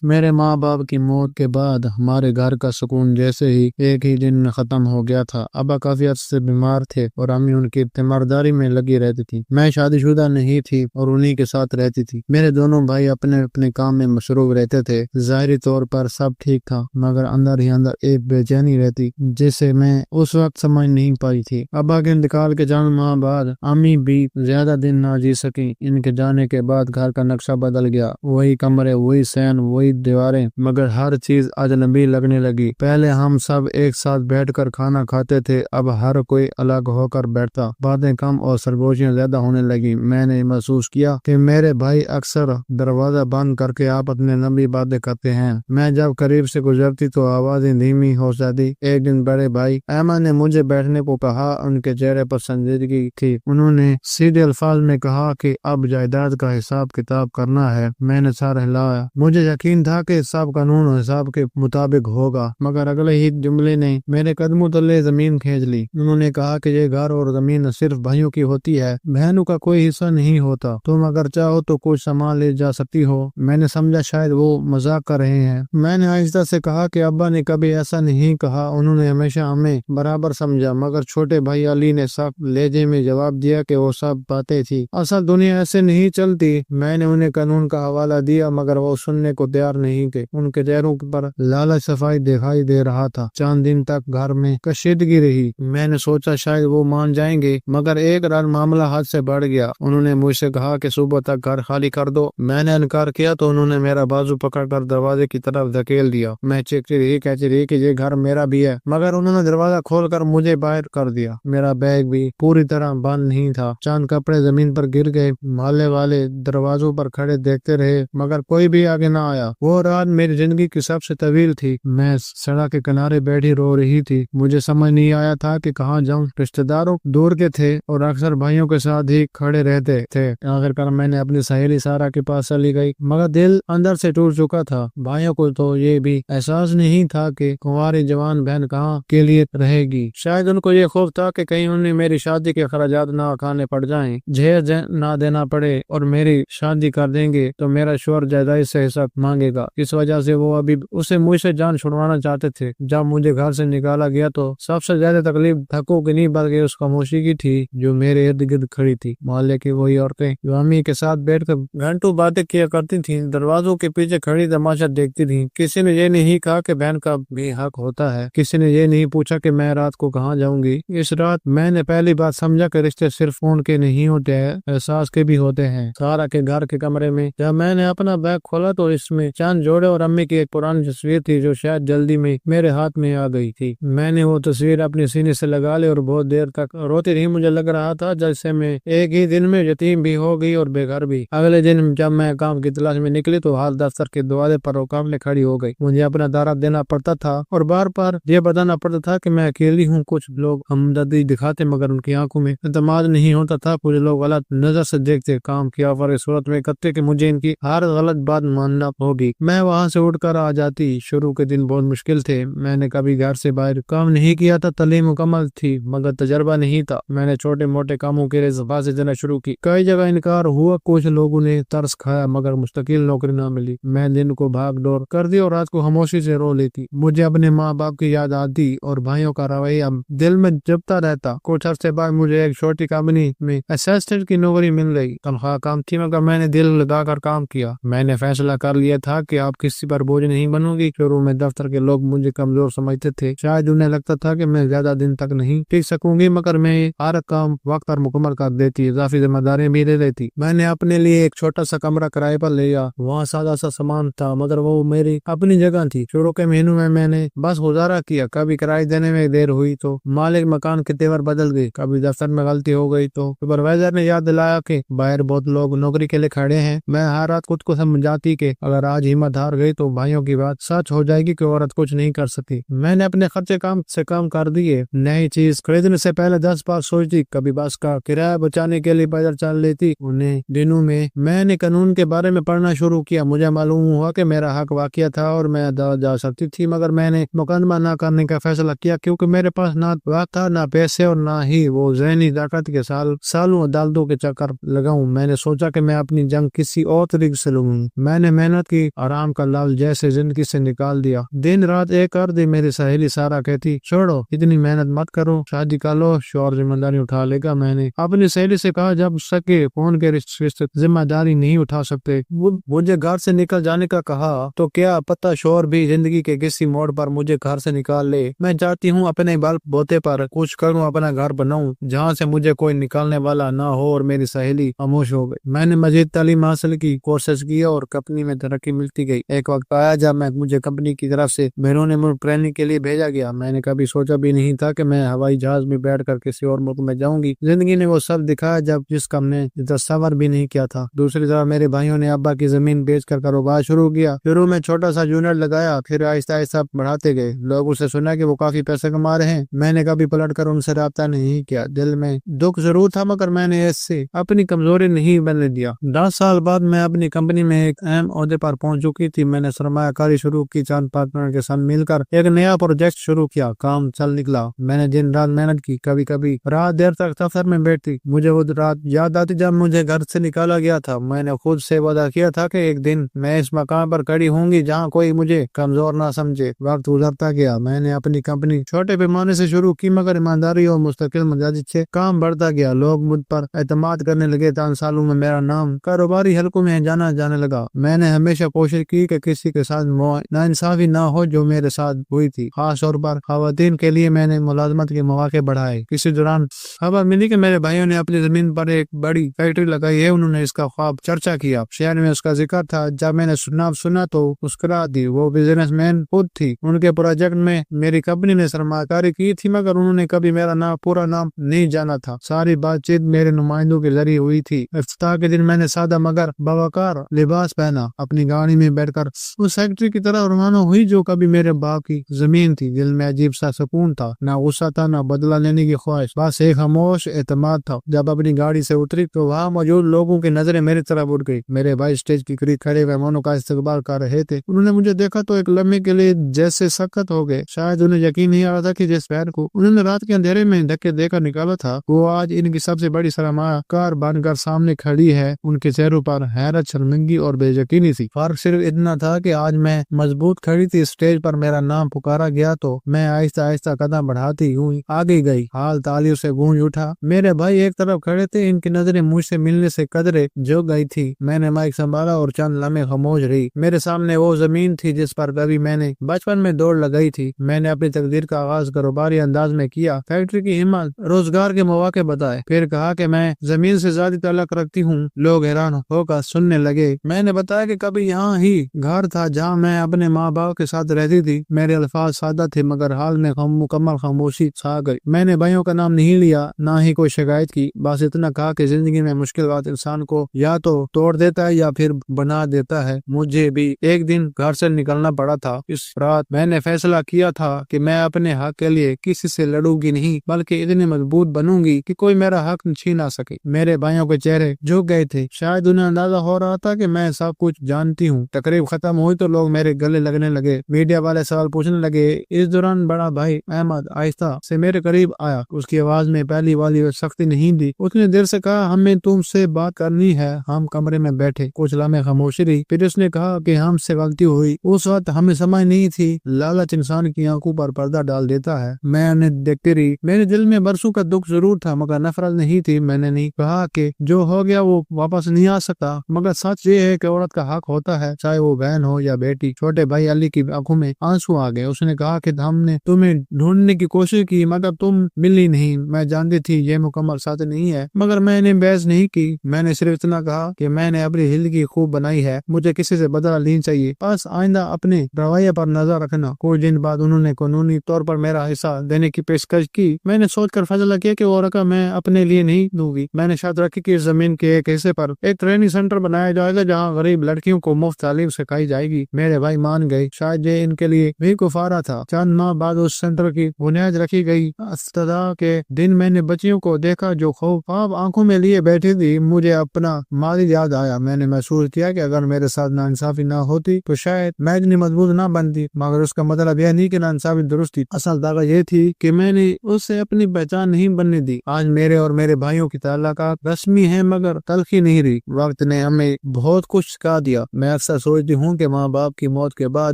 میرے ماں باپ کی موت کے بعد ہمارے گھر کا سکون جیسے ہی ایک ہی دن میں ختم ہو گیا تھا۔ ابا کافی عرصے سے بیمار تھے اور امی ان کی تیمارداری میں لگی رہتی تھی۔ میں شادی شدہ نہیں تھی اور انہی کے ساتھ رہتی تھی۔ میرے دونوں بھائی اپنے اپنے کام میں مصروف رہتے تھے۔ ظاہری طور پر سب ٹھیک تھا مگر اندر ہی اندر ایک بے چینی رہتی جسے میں اس وقت سمجھ نہیں پائی تھی۔ ابا کے انتقال کے چند ماہ بعد امی بھی زیادہ دن نہ جی سکی۔ ان کے جانے کے بعد گھر کا نقشہ بدل گیا۔ وہی کمرے، وہی صحن، وہی دیواریں، مگر ہر چیز اجنبی لگنے لگی۔ پہلے ہم سب ایک ساتھ بیٹھ کر کھانا کھاتے تھے، اب ہر کوئی الگ ہو کر بیٹھتا۔ باتیں کم اور سرگوشیاں زیادہ ہونے لگی۔ میں نے محسوس کیا کہ میرے بھائی اکثر دروازہ بند کر کے آپ اپنے لمبی باتیں کرتے ہیں۔ میں جب قریب سے گزرتی تو آوازیں دھیمی ہو جاتی۔ ایک دن بڑے بھائی ایمن نے مجھے بیٹھنے کو کہا۔ ان کے چہرے پر سنجیدگی تھی۔ انہوں نے سیدھے الفاظ میں کہا کہ اب جائیداد کا حساب کتاب کرنا ہے۔ میں نے سر ہلایا۔ مجھے یقین تھا کہ حساب قانون و حساب کے مطابق ہوگا، مگر اگلے ہی جملے نے میرے قدموں تلے زمین کھینچ لی۔ انہوں نے کہا کہ یہ گھر اور زمین صرف بھائیوں کی ہوتی ہے، بہنوں کا کوئی حصہ نہیں ہوتا۔ تم اگر چاہو تو کچھ سامان لے جا سکتی ہو۔ میں نے سمجھا شاید وہ مذاق کر رہے ہیں۔ میں نے آہستہ سے کہا کہ ابا نے کبھی ایسا نہیں کہا، انہوں نے ہمیشہ ہمیں برابر سمجھا۔ مگر چھوٹے بھائی علی نے سخت لہجے میں جواب دیا کہ وہ سب باتیں تھی، اصل دنیا ایسے نہیں چلتی۔ میں نے انہیں قانون کا حوالہ دیا مگر وہ سننے کو تیار نہیں تھے۔ ان کے چہروں پر لالچ صفائی دکھائی دے رہا تھا۔ چند دن تک گھر میں کشیدگی رہی۔ میں نے سوچا شاید وہ مان جائیں گے، مگر ایک رات معاملہ حد سے بڑھ گیا۔ انہوں نے مجھ سے کہا کہ صبح تک گھر خالی کر دو۔ میں نے انکار کیا تو انہوں نے میرا بازو پکڑ کر دروازے کی طرف دھکیل دیا۔ میں چیختی رہی، کہتی رہی کہ یہ گھر میرا بھی ہے، مگر انہوں نے دروازہ کھول کر مجھے باہر کر دیا۔ میرا بیگ بھی پوری طرح بند نہیں تھا۔ چند کپڑے زمین پر گر گئے۔ محلے والے دروازوں پر کھڑے دیکھتے رہے مگر کوئی بھی آگے نہ آیا۔ وہ رات میری زندگی کی سب سے طویل تھی۔ میں سڑک کے کنارے بیٹھی رو رہی تھی۔ مجھے سمجھ نہیں آیا تھا کہ کہاں جاؤں۔ رشتہ داروں دور کے تھے اور اکثر بھائیوں کے ساتھ ہی کھڑے رہتے تھے۔ آخرکار میں نے اپنی سہیلی سارا کے پاس چلی گئی، مگر دل اندر سے ٹوٹ چکا تھا۔ بھائیوں کو تو یہ بھی احساس نہیں تھا کہ کنواری جوان بہن کہاں کے لیے رہے گی۔ شاید ان کو یہ خوف تھا کہ کہیں انہیں میری شادی کے اخراجات نہ اٹھانے پڑ جائیں، جہیز نہ دینا پڑے، اور میری شادی کر دیں گے تو میرا شوہر جائیداد سے حصہ مانگے گا۔ اس وجہ سے وہ ابھی اسے مجھ سے جان چھڑوانا چاہتے تھے۔ جب مجھے گھر سے نکالا گیا تو سب سے زیادہ تکلیف دھکوں کی نہیں بلکہ اس خاموشی کی تھی جو میرے ارد گرد کھڑی تھی۔ محلے کی وہی عورتیں جو امی کے ساتھ بیٹھ کر گھنٹوں باتیں کیا کرتی تھیں، دروازوں کے پیچھے کھڑی تماشا دیکھتی تھیں۔ کسی نے یہ نہیں کہا کہ بہن کا بھی حق ہوتا ہے، کسی نے یہ نہیں پوچھا کہ میں رات کو کہاں جاؤں گی۔ اس رات میں نے پہلی بات سمجھا کہ رشتے صرف خون کے نہیں ہوتے ہیں، احساس کے بھی ہوتے ہیں۔ سارا کے گھر کے کمرے میں جب میں نے اپنا بیگ کھولا تو اس میں چند جوڑے اور امی کی ایک پرانی تصویر تھی جو شاید جلدی میں میرے ہاتھ میں آ گئی تھی۔ میں نے وہ تصویر اپنے سینے سے لگا لی اور بہت دیر تک روتی رہی۔ مجھے لگ رہا تھا جیسے میں ایک ہی دن میں یتیم بھی ہو گئی اور بے گھر بھی۔ اگلے دن جب میں کام کی تلاش میں نکلی تو ہر دفتر کے دروازے پر رکاوٹیں کھڑی ہو گئی۔ مجھے اپنا دارا دینا پڑتا تھا اور بار بار یہ بتانا پڑتا تھا کہ میں اکیلی ہوں۔ کچھ لوگ ہمدردی دکھاتے مگر ان کی آنکھوں میں اعتماد نہیں ہوتا تھا۔ کچھ لوگ غلط نظر سے دیکھتے، کام کی آفر کی صورت میں کرتے کہ مجھے ان کی ہر غلط بات ماننا ہوگی۔ میں وہاں سے اٹھ کر آ جاتی۔ شروع کے دن بہت مشکل تھے۔ میں نے کبھی گھر سے باہر کام نہیں کیا تھا، تعلیم مکمل تھی مگر تجربہ نہیں تھا۔ میں نے چھوٹے موٹے کاموں کے لیے زبان دینا شروع کی۔ کئی جگہ انکار ہوا، کچھ لوگوں نے ترس کھایا مگر مستقل نوکری نہ ملی۔ میں دن کو بھاگ دور کرتی اور رات کو خاموشی سے رو لیتی۔ مجھے اپنے ماں باپ کی یاد آتی اور بھائیوں کا رویہ دل میں جبتا رہتا۔ کچھ عرصے بعد مجھے ایک چھوٹی کمپنی میں اسسٹنٹ کی نوکری مل گئی۔ تنخواہ کم تھی مگر میں نے دل لگا کر کام کیا۔ میں نے فیصلہ کر لیا تھا کہ آپ کسی پر بوجھ نہیں بنوں گی۔ شروع میں دفتر کے لوگ مجھے کمزور سمجھتے تھے، شاید انہیں لگتا تھا کہ میں زیادہ دن تک نہیں ٹک سکوں گی، مگر میں ہر کام وقت پر مکمل کر دیتی، اضافی ذمہ داریاں بھی دے دیتی۔ میں نے اپنے لیے ایک چھوٹا سا کمرہ کرائے پر لیا۔ وہاں سادہ سا سامان تھا مگر وہ میری اپنی جگہ تھی۔ شروع کے مہینوں میں نے بس گزارا کیا۔ کبھی کرایہ دینے میں دیر ہوئی تو مالک مکان کے تیور بدل گئے، کبھی دفتر میں غلطی ہو گئی تو سپروائزر نے یاد دلایا کہ باہر بہت لوگ نوکری کے لیے کھڑے ہیں۔ میں ہر رات خود کو سمجھاتی کہ اگر آج ہمت ہار گئی تو بھائیوں کی بات سچ ہو جائے گی کہ عورت کچھ نہیں کر سکتی۔ میں نے اپنے خرچے کم سے کم کر دیے۔ نئی چیز خریدنے سے پہلے 10 بار سوچتی، کبھی بس کا کرایہ بچانے کے لیے پیدل چل لیتی۔ انہیں دنوں میں نے قانون کے بارے میں پڑھنا شروع کیا۔ مجھے معلوم ہوا کہ میرا حق واقع تھا اور میں عدالت جا سکتی تھی، مگر میں نے مقدمہ نہ کرنے کا فیصلہ کیا کیونکہ میرے پاس نہ وقت تھا، نہ پیسے اور نہ ہی وہ ذہنی طاقت کے سالوں عدالتوں کے چکر لگاؤں۔ میں نے سوچا کہ میں اپنی جنگ کسی اور طریقے سے لڑوں۔ میں نے محنت کی، آرام کا لال جیسے زندگی سے نکال دیا۔ دن رات ایک کر دی۔ میری سہیلی سارا کہتی چھوڑو اتنی محنت مت کرو، شادی کر لو، شوہر ذمہ داری اٹھا لے گا۔ میں نے اپنی سہیلی سے کہا جب سکے فون کے رشتے ذمہ داری نہیں اٹھا سکتے، مجھے گھر سے نکل جانے کا کہا تو کیا پتہ شوہر بھی زندگی کے کسی موڑ پر مجھے گھر سے نکال لے۔ میں چاہتی ہوں اپنے بل بوتے پر کچھ کروں، اپنا گھر بناؤں جہاں سے مجھے کوئی نکالنے والا نہ ہو۔ اور میری سہیلی خاموش ہو گئی۔ میں نے مزید تعلیم حاصل کی، کورسز کیا اور کمپنی میں ترقی ملتی گئی۔ ایک وقت آیا جب مجھے کمپنی کی طرف سے بیرون ملک ٹریننگ کے لیے بھیجا گیا۔ میں نے کبھی سوچا بھی نہیں تھا کہ میں ہوائی جہاز میں بیٹھ کر کسی اور ملک میں جاؤں گی۔ زندگی نے وہ سب دکھایا جس کا ہم نے تصور بھی نہیں کیا تھا۔ دوسری طرف میرے بھائیوں نے ابا کی زمین بیچ کر کاروبار شروع کیا۔ شروع میں چھوٹا سا یونٹ لگایا، پھر آہستہ آہستہ بڑھاتے گئے۔ لوگوں سے سنا کہ وہ کافی پیسے کما رہے ہیں۔ میں نے کبھی پلٹ کر ان سے رابطہ نہیں کیا۔ دل میں دکھ ضرور تھا مگر میں نے اس سے اپنی کمزوری نہیں بننے دیا۔ 10 سال بعد میں اپنی کمپنی میں ایک اہم عہدے پر پہنچ چکی تھی۔ میں نے سرمایہ کاری شروع کی، چند پارٹنر کے ساتھ مل کر ایک نیا پروجیکٹ شروع کیا۔ کام چل نکلا۔ میں نے دن رات محنت کی، کبھی کبھی رات دیر تک دفتر میں بیٹھتی۔ مجھے وہ رات یاد آتی جب مجھے گھر سے نکالا گیا تھا۔ میں نے خود سے وعدہ کیا تھا کہ ایک دن میں اس مقام پر کھڑی ہوں گی جہاں کوئی مجھے کمزور نہ سمجھے۔ وقت گزرتا گیا۔ میں نے اپنی کمپنی چھوٹے پیمانے سے شروع کی مگر ایمانداری اور مستقل مزاجی سے کام بڑھتا گیا۔ لوگ مجھ پر اعتماد کرنے لگے۔ 3 سالوں میں میرا نام کاروباری حلقوں میں جانا جانے لگا۔ میں نے ہمیشہ کوشش کی کہ کسی کے ساتھ ناانصافی نہ ہو جو میرے ساتھ ہوئی تھی۔ خاص طور پر خواتین کے لیے میں نے ملازمت کے مواقع بڑھائے۔ کسی دوران خبر ملی کہ میرے بھائیوں نے اپنی زمین پر ایک بڑی فیکٹری لگائی ہے۔ انہوں نے اس کا خواب چرچا کیا، شہر میں اس کا ذکر تھا۔ جب میں نے سنا تو مسکرا دی۔ وہ بزنس مین خود تھی۔ ان کے پروجیکٹ میں میری کمپنی نے سرمایہ کاری کی تھی مگر انہوں نے کبھی میرا پورا نام نہیں جانا تھا۔ ساری بات چیت میرے نمائندوں کے ذریعے ہوئی تھی۔ افتتاح کے دن میں نے سادہ مگر باوقار لباس پہنا، اپنی گاڑی میں بیٹھ کر اس فیکٹری کی طرح روانہ ہوئی جو کبھی میرے باپ کی زمین تھی۔ دل میں عجیب سا سکون تھا، نہ غصہ تھا نہ بدلہ لینے کی خواہش، بس ایک خاموش اعتماد تھا۔ جب اپنی گاڑی سے اتری تو وہاں موجود لوگوں کی نظریں میری طرف اٹھ گئی۔ میرے بھائی اسٹیج کے قریب کھڑے مہمانوں کا استقبال کر رہے تھے۔ انہوں نے مجھے دیکھا تو ایک لمحے کے لیے جیسے سکت ہو گئے۔ شاید انہیں یقین نہیں آ رہا تھا کہ جس بہن کو انہوں نے رات کے اندھیرے میں دھکے دے کر نکالا تھا وہ آج ان کی سب سے بڑی سرمایہ کار بن کر سامنے کھڑی ہے۔ ان کے چہروں پر حیرت، شرمندگی اور بے یقینی تھی۔ فرق صرف اتنا تھا کہ آج میں مضبوط کھڑی تھی۔ اسٹیج پر میرا نام پکارا گیا تو میں آہستہ آہستہ قدم بڑھاتی ہوئی آگے گئی۔ حال تالیوں سے گونج اٹھا۔ میرے بھائی ایک طرف کھڑے تھے، ان کی نظریں مجھ سے ملنے سے قدرے جھک گئی تھی۔ میں نے مائک سنبھالا اور چند لمحے خاموش رہی۔ میرے سامنے وہ زمین تھی جس پر کبھی میں نے بچپن میں دوڑ لگائی تھی۔ میں نے اپنی تقدیر کا آغاز کاروباری انداز میں کیا، فیکٹری کی ہمت، روزگار کے مواقع بتائے، پھر کہا کہ میں زمین سے زیادہ تعلق رکھتی ہوں۔ لوگ حیران ہو کر سننے لگے۔ میں نے بتایا کہ کبھی یہاں ہی گھر تھا جہاں میں اپنے ماں باپ کے ساتھ رہتی تھی۔ میرے الفاظ سادہ تھے مگر حال میں مکمل خاموشی چھا گئی۔ میں نے بھائیوں کا نام نہیں لیا، نہ ہی کوئی شکایت کی، بس اتنا کہا کہ زندگی میں مشکل وقت انسان کو یا تو توڑ دیتا ہے یا پھر بنا دیتا ہے۔ مجھے بھی ایک دن گھر سے نکلنا پڑا تھا۔ اس رات میں نے فیصلہ کیا تھا کہ میں اپنے حق کے لیے کسی سے لڑوں گی نہیں بلکہ اتنی مضبوط بنوں گی کہ کوئی میرا حق چھین نہ سکے۔ میرے بھائیوں کے چہرے جھک گئے تھے، شاید انہیں اندازہ ہو رہا تھا کہ میں سب کچھ جانتی ہوں۔ تقریب ختم ہوئی تو لوگ میرے گلے لگنے لگے، میڈیا والے سوال پوچھنے لگے۔ اس دوران بڑا بھائی احمد آہستہ سے میرے قریب آیا۔ اس کی آواز میں پہلی والی سختی نہیں تھی۔ اس نے دیر سے کہا ہمیں تم سے بات کرنی ہے۔ ہم کمرے میں بیٹھے، کچھ لمحے خاموشی رہی، پھر اس نے کہا کہ ہم سے غلطی ہوئی۔ اس وقت ہمیں سمجھ نہیں تھی لالچ انسان کی آنکھوں پر پردہ ڈال دیتا ہے۔ میں انہیں دیکھتی رہی۔ میرے دل میں برسوں کا دکھ ضرور تھا مگر نفرت نہیں تھی۔ میں نے نہیں کہا کہ جو ہو گیا وہ واپس نہیں آ سکتا، مگر سچ یہ ہے کہ عورت کا حق ہوتا ہے، چاہے وہ بہن ہو یا بیٹی۔ چھوٹے بھائی علی کی آنکھوں میں آنسو آ گئے۔ اس نے کہا کہ ہم نے تمہیں ڈھونڈنے کی کوشش کی مگر تم ملی نہیں۔ میں جانتی تھی یہ مکمل سچ نہیں ہے مگر میں نے بحث نہیں کی۔ میں نے صرف اتنا کہا کہ میں نے اپنی زندگی خوب بنائی ہے، مجھے کسی سے بدلہ نہیں چاہیے، بس آئندہ اپنے رویے پر نظر رکھنا۔ کچھ دن بعد انہوں نے قانونی طور پر میرا حصہ دینے کی پیشکش کی۔ میں نے سوچ کر فیصلہ کیا کہ وہ رقم میں اپنے لیے نہیں دوں گی۔ میں نے شرط رکھی کہ اس زمین کے ایک حصے پر ایک ٹریننگ سینٹر بنایا جائے گا جہاں غریب لڑکیوں کو مفت تعلیم سکھائی جائے گی۔ میرے بھائی مان گئے، شاید یہ ان کے لیے بھی کفارہ تھا۔ چند ماہ بعد اس سینٹر کی بنیاد رکھی گئی۔ افتتاح کے دن میں نے بچیوں کو دیکھا جو خواب آنکھوں میں لیے بیٹھی تھی۔ مجھے اپنا ماضی یاد آیا۔ میں نے محسوس کیا کہ اگر میرے ساتھ ناانصافی نہ ہوتی تو شاید میں اتنی مضبوط نہ بنتی، مگر اس کا مطلب یہ نہیں کہ ناانصافی درست تھی۔ اصل دعویٰ یہ تھی کہ میں نے اسے اپنی پہچان نہیں بننے دی۔ آج میرے اور میرے بھائیوں کی تعلقات رسمی ہیں مگر تلخی نہیں رہی۔ وقت نے ہمیں بہت کچھ سکھا دیا۔ میں اکثر سوچتی ہوں کہ ماں باپ کی موت کے بعد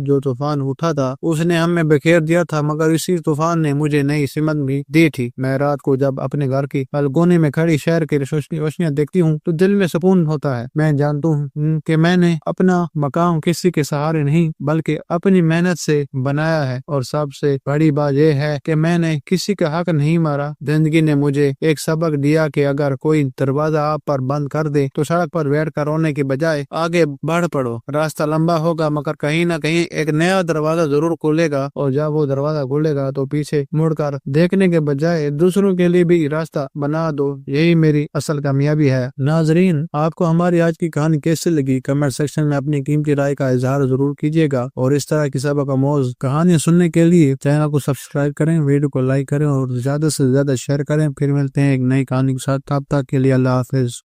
جو طوفان اٹھا تھا اس نے ہمیں بکھیر دیا تھا، مگر اسی طوفان نے مجھے نئی سمت بھی دی تھی۔ میں رات کو جب اپنے گھر کی بالکونی میں کھڑی شہر کی روشنیاں دیکھتی ہوں تو دل میں سکون ہوتا ہے۔ میں جانتا ہوں کہ میں نے اپنا مقام کسی کے سہارے نہیں بلکہ اپنی محنت سے بنایا ہے، اور سب سے بڑی بات یہ ہے کہ میں نے کسی کا حق نہیں مارا۔ زندگی نے مجھے ایک سبق دیا کہ اگر کوئی دروازہ آپ پر بند کر دے تو سڑک پر بیٹھ کر رونے کے بجائے آگے بڑھ پڑو۔ راستہ لمبا ہوگا مگر کہیں نہ کہیں ایک نیا دروازہ ضرور کھلے گا، اور جب وہ دروازہ کھلے گا تو پیچھے مڑ کر دیکھنے کے بجائے دوسروں کے لیے بھی راستہ بنا دو۔ یہی میری اصل کامیابی ہے۔ ناظرین، آپ کو ہماری آج کی کہانی کیسی لگی؟ کمنٹ سیکشن میں اپنی قیمتی رائے کا اظہار ضرور کیجیے گا، اور اس طرح کی سبق آموز کہانیاں سننے کے لیے چینل کو سبسکرائب کریں، ویڈیو کو لائک کریں اور زیادہ سے زیادہ شیئر کریں۔ پھر ملتے ہیں ایک نئی کہانی کے ساتھ، تب تک کے لیے اللہ حافظ۔